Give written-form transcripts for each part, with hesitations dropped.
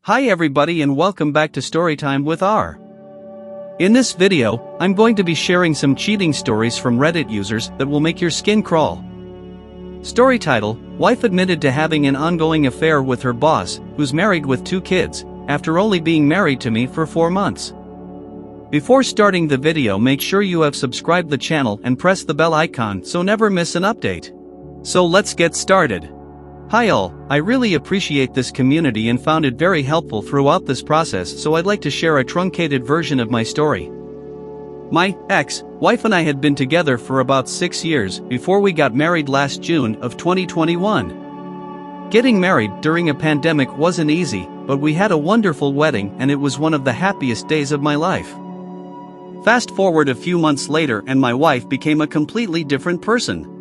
Hi everybody and welcome back to Storytime with R. In this video, I'm going to be sharing some cheating stories from Reddit users that will make your skin crawl. Story title: Wife admitted to having an ongoing affair with her boss, who's married with 2 kids, after only being married to me for 4 months. Before starting the video, make sure you have subscribed the channel and press the bell icon so never miss an update. So let's get started. Hi all, I really appreciate this community and found it very helpful throughout this process, so I'd like to share a truncated version of my story. My ex-wife and I had been together for about 6 years before we got married last June of 2021. Getting married during a pandemic wasn't easy, but we had a wonderful wedding and it was one of the happiest days of my life. Fast forward a few months later and my wife became a completely different person.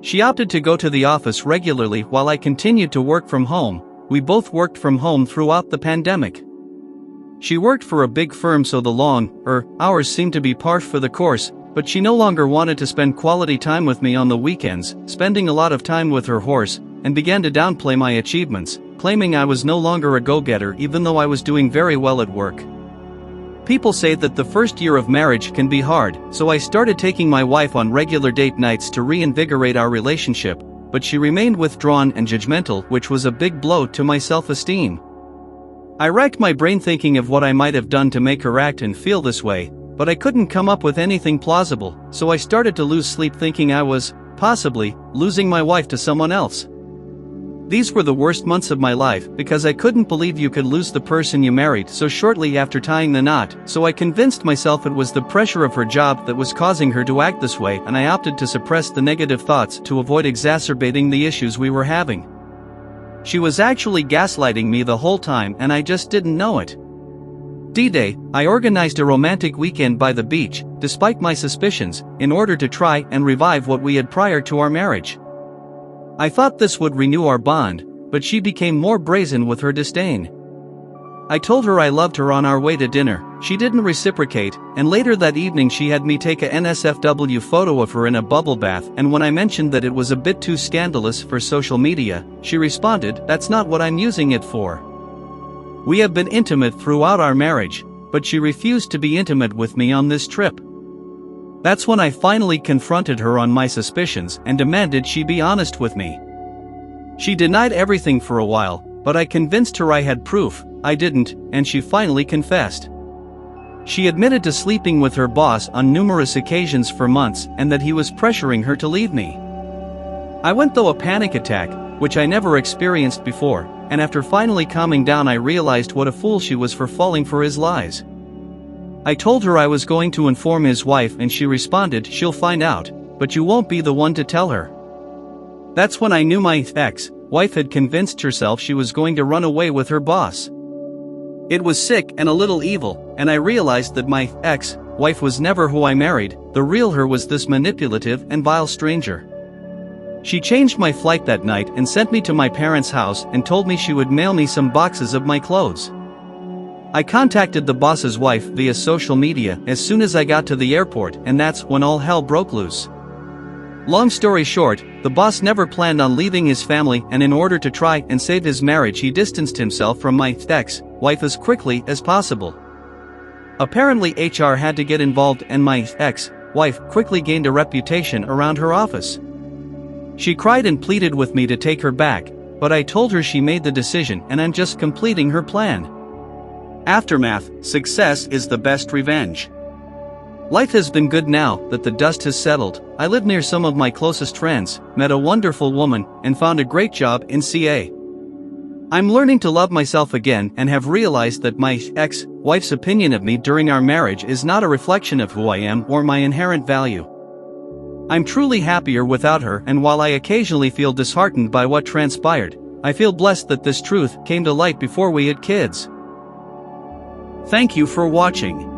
She opted to go to the office regularly while I continued to work from home. We both worked from home throughout the pandemic. She worked for a big firm, so the long hours seemed to be par for the course, but she no longer wanted to spend quality time with me on the weekends, spending a lot of time with her horse, and began to downplay my achievements, claiming I was no longer a go-getter even though I was doing very well at work. People say that the first year of marriage can be hard, so I started taking my wife on regular date nights to reinvigorate our relationship, but she remained withdrawn and judgmental, which was a big blow to my self-esteem. I racked my brain thinking of what I might have done to make her act and feel this way, but I couldn't come up with anything plausible, so I started to lose sleep thinking I was, possibly, losing my wife to someone else. These were the worst months of my life because I couldn't believe you could lose the person you married so shortly after tying the knot, so I convinced myself it was the pressure of her job that was causing her to act this way, and I opted to suppress the negative thoughts to avoid exacerbating the issues we were having. She was actually gaslighting me the whole time and I just didn't know it. D-Day, I organized a romantic weekend by the beach, despite my suspicions, in order to try and revive what we had prior to our marriage. I thought this would renew our bond, but she became more brazen with her disdain. I told her I loved her on our way to dinner. She didn't reciprocate, and later that evening she had me take a NSFW photo of her in a bubble bath, and when I mentioned that it was a bit too scandalous for social media, she responded, "That's not what I'm using it for." We have been intimate throughout our marriage, but she refused to be intimate with me on this trip. That's when I finally confronted her on my suspicions and demanded she be honest with me. She denied everything for a while, but I convinced her I had proof I didn't, and she finally confessed. She admitted to sleeping with her boss on numerous occasions for months and that he was pressuring her to leave me. I went through a panic attack, which I never experienced before, and after finally calming down I realized what a fool she was for falling for his lies. I told her I was going to inform his wife and she responded, "She'll find out, but you won't be the one to tell her." That's when I knew my ex-wife had convinced herself she was going to run away with her boss. It was sick and a little evil, and I realized that my ex-wife was never who I married. The real her was this manipulative and vile stranger. She changed my flight that night and sent me to my parents' house and told me she would mail me some boxes of my clothes. I contacted the boss's wife via social media as soon as I got to the airport, and that's when all hell broke loose. Long story short, the boss never planned on leaving his family, and in order to try and save his marriage he distanced himself from my ex-wife as quickly as possible. Apparently HR had to get involved, and my ex-wife quickly gained a reputation around her office. She cried and pleaded with me to take her back, but I told her she made the decision and I'm just completing her plan. Aftermath: success is the best revenge. Life has been good now that the dust has settled. I live near some of my closest friends, met a wonderful woman, and found a great job in CA. I'm learning to love myself again and have realized that my ex-wife's opinion of me during our marriage is not a reflection of who I am or my inherent value. I'm truly happier without her, and while I occasionally feel disheartened by what transpired, I feel blessed that this truth came to light before we had kids. Thank you for watching.